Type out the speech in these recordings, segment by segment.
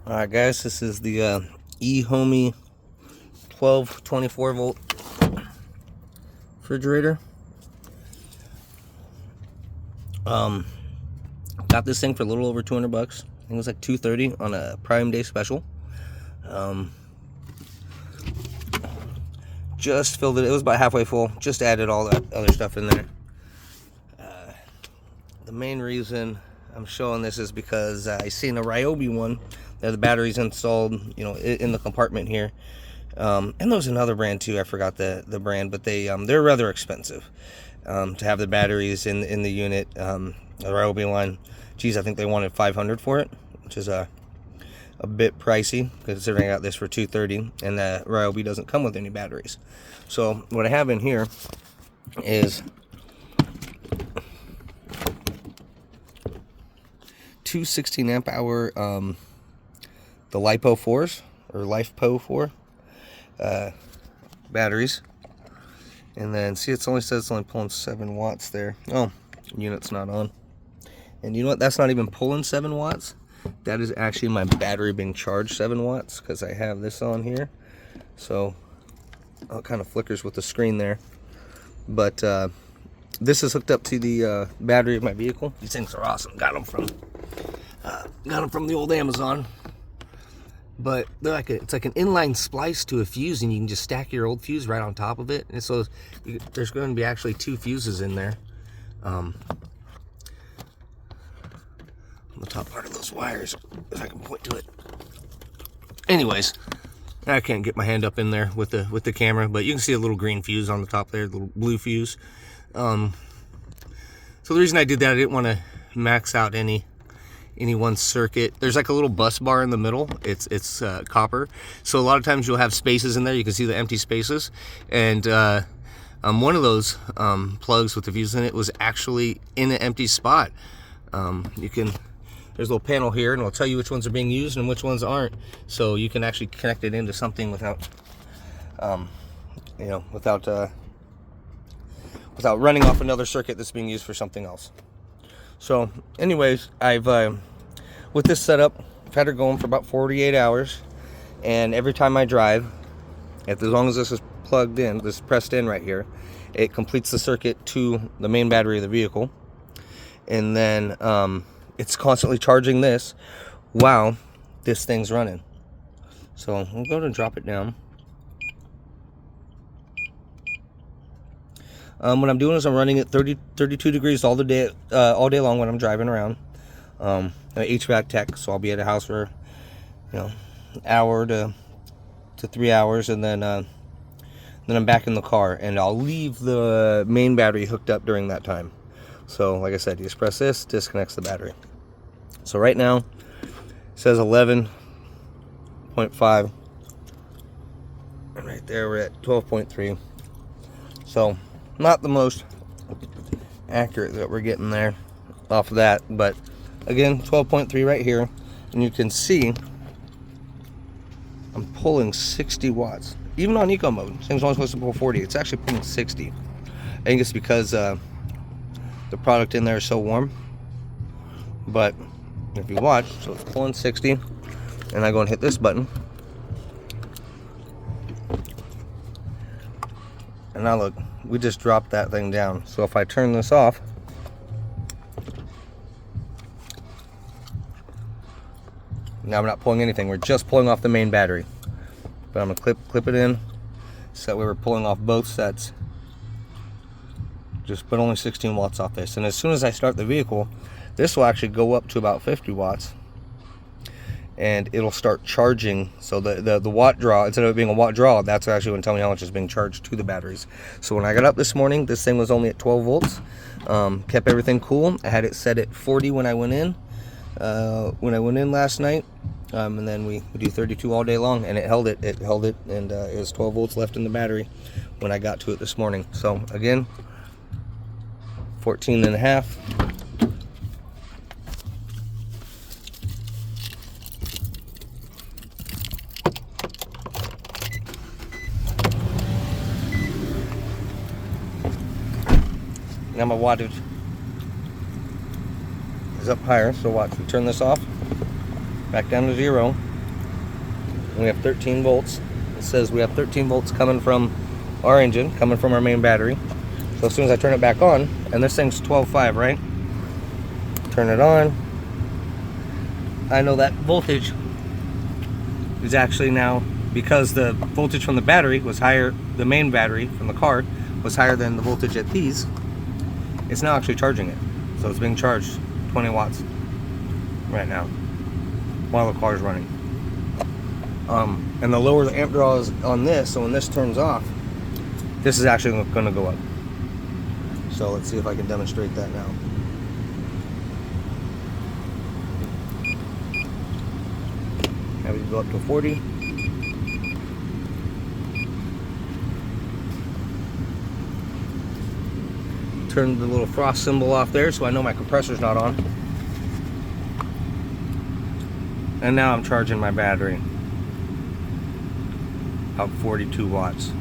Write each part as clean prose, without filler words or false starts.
Alright guys, this is the eHomey 1224 volt refrigerator. Got this thing for a little over 200 bucks. I think it was like $230 on a Prime Day special. Just filled it. It was about halfway full. Just added all that other stuff in there. The main reason I'm showing this is because I seen a Ryobi one that the battery's installed, in the compartment here. And there was another brand too. I forgot the brand, but they're rather expensive to have the batteries in the unit. The Ryobi line, geez, I think they wanted $500 for it, which is a bit pricey considering I got this for $230, and the Ryobi doesn't come with any batteries. So what I have in here is two 16 amp hour the LiPo 4s or LiFePO 4 batteries, and then see, it only says it's only pulling 7 watts there. Oh, unit's not on. And you know what, that's not even pulling 7 watts. That is actually my battery being charged 7 watts, because I have this on here. So it kind of flickers with the screen there, but this is hooked up to the battery of my vehicle. These things are awesome. Got them from the old Amazon. But they're like it's like an inline splice to a fuse, and you can just stack your old fuse right on top of it. And so there's going to be actually 2 fuses in there. On the top part of those wires, if I can point to it. Anyways, I can't get my hand up in there with the camera, but you can see a little green fuse on the top there, the little blue fuse. So the reason I did that, I didn't want to max out any one circuit. There's like a little bus bar in the middle. It's copper, so a lot of times you'll have spaces in there. You can see the empty spaces, and one of those plugs with the fuse in it was actually in an empty spot. There's a little panel here, and it'll tell you which ones are being used and which ones aren't, so you can actually connect it into something without without running off another circuit that's being used for something else. So anyways, I've with this setup, I've had her going for about 48 hours, and every time I drive, as long as this is plugged in, this is pressed in right here, it completes the circuit to the main battery of the vehicle, and then it's constantly charging this while this thing's running. So I'm going to drop it down. What I'm doing is I'm running at 32 degrees all day long when I'm driving around. I'm an HVAC tech, so I'll be at a house for an hour to 3 hours, and then I'm back in the car, and I'll leave the main battery hooked up during that time. So like I said, you just press this, disconnects the battery. So right now it says 11.5, and right there we're at 12.3. So not the most accurate that we're getting there off of that, but again, 12.3 right here, and you can see I'm pulling 60 watts. Even on eco mode, this thing's only supposed to pull 40. It's actually pulling 60. I think it's because the product in there is so warm. But if you watch, so it's pulling 60, and I go and hit this button, and now look, we just dropped that thing down. So if I turn this off, now I'm not pulling anything. We're just pulling off the main battery. But I'm gonna clip it in so that we were pulling off both sets. Just put only 16 watts off this, and as soon as I start the vehicle, this will actually go up to about 50 watts, and it'll start charging. So the watt draw, instead of it being a watt draw, that's actually going to tell me how much is being charged to the batteries. So when I got up this morning, this thing was only at 12 volts. Kept everything cool. I had it set at 40 when I went in last night, and then we do 32 all day long, and it held it, and it was 12 volts left in the battery when I got to it this morning. So again, 14 and a half. Now my wattage is up higher, so watch, we turn this off, back down to 0, and we have 13 volts. It says we have 13 volts coming from our engine, coming from our main battery. So as soon as I turn it back on, and this thing's 12.5, right? Turn it on. I know that voltage is actually now, because the voltage from the battery was higher, the main battery from the car was higher than the voltage at these, it's now actually charging it. So it's being charged 20 watts right now while the car is running. And the lower the amp draw is on this, so when this turns off, this is actually going to go up. So let's see if I can demonstrate that now. Now we can go up to 40. Turn the little frost symbol off there so I know my compressor's not on. And now I'm charging my battery. About 42 watts.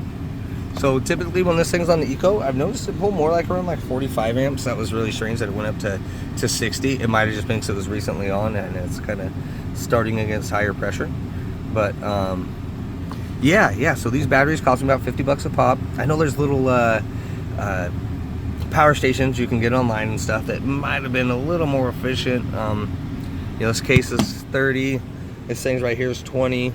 So typically when this thing's on the Eco, I've noticed it pull more like around like 45 amps. That was really strange that it went up to 60. It might have just been because it was recently on and it's kind of starting against higher pressure. But yeah, so these batteries cost me about 50 bucks a pop. I know there's little power stations you can get online and stuff that might have been a little more efficient. You know, this case is 30. This thing's right here is 20.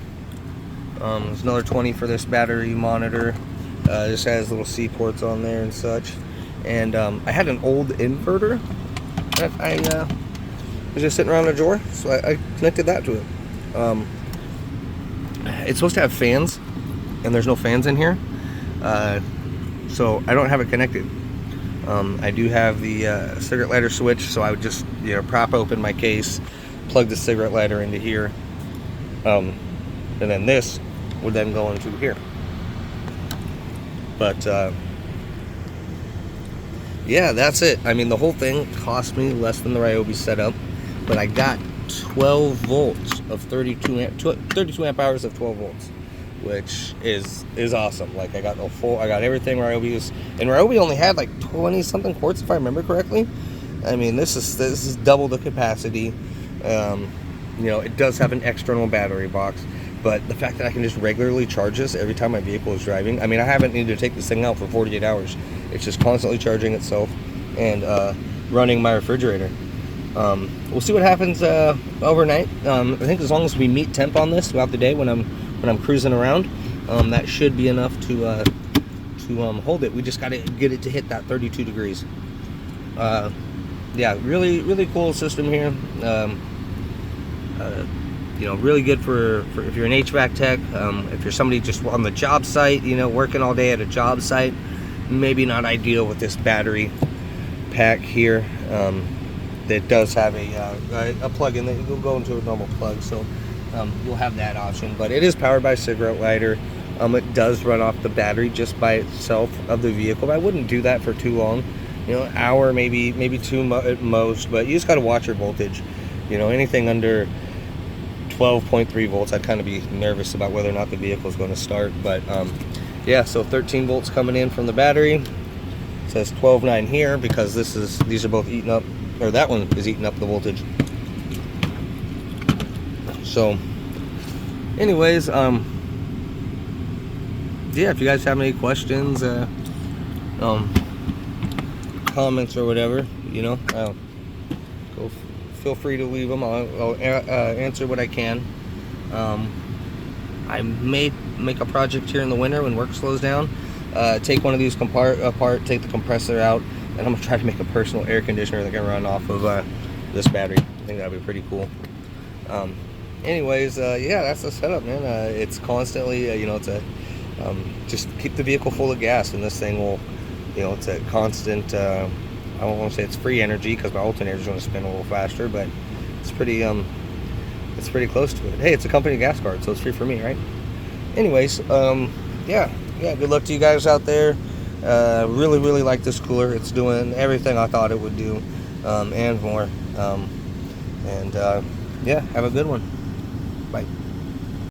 There's another 20 for this battery monitor. This has little C ports on there and such. And I had an old inverter that I was just sitting around a drawer, so I connected that to it. It's supposed to have fans, and there's no fans in here, so I don't have it connected. I do have the cigarette lighter switch, so I would just, you know, prop open my case, plug the cigarette lighter into here, and then this would then go into here. But yeah, that's it. I mean, the whole thing cost me less than the Ryobi setup, but I got 12 volts of 32 amp hours of 12 volts, which is awesome. Like, I got everything Ryobi was, and Ryobi only had like 20 something quarts if I remember correctly. I mean, this is double the capacity. You know, it does have an external battery box, but the fact that I can just regularly charge this every time my vehicle is driving, I mean, I haven't needed to take this thing out for 48 hours. It's just constantly charging itself and running my refrigerator. We'll see what happens overnight. I think as long as we meet temp on this throughout the day when I'm cruising around, that should be enough to hold it. We just got to get it to hit that 32 degrees. Yeah, really cool system here. You know, really good for if you're an HVAC tech, if you're somebody just on the job site, you know, working all day at a job site. Maybe not ideal with this battery pack here. That does have a plug-in that will go into a normal plug, so you'll have that option. But it is powered by a cigarette lighter. It does run off the battery just by itself of the vehicle, but I wouldn't do that for too long. You know, an hour, maybe two at most, but you just got to watch your voltage. You know, anything under 12.3 volts, I'd kind of be nervous about whether or not the vehicle is going to start. But yeah, so 13 volts coming in from the battery. It says 12.9 here because these are both eating up, or that one is eating up the voltage. So anyways, yeah, if you guys have any questions, comments or whatever, you know, feel free to leave them. I'll answer what I can. I may make a project here in the winter when work slows down, take one of these apart, take the compressor out, and I'm gonna try to make a personal air conditioner that can run off of this battery. I think that'd be pretty cool. Anyways, yeah, that's the setup, man. It's constantly, you know, it's a just keep the vehicle full of gas, and this thing will, you know, it's a constant. I don't want to say it's free energy because my alternator is going to spin a little faster, but it's pretty close to it. Hey, it's a company gas card, so it's free for me, right? Anyways, yeah, good luck to you guys out there. Really like this cooler. It's doing everything I thought it would do, and more. Yeah, have a good one. Bye.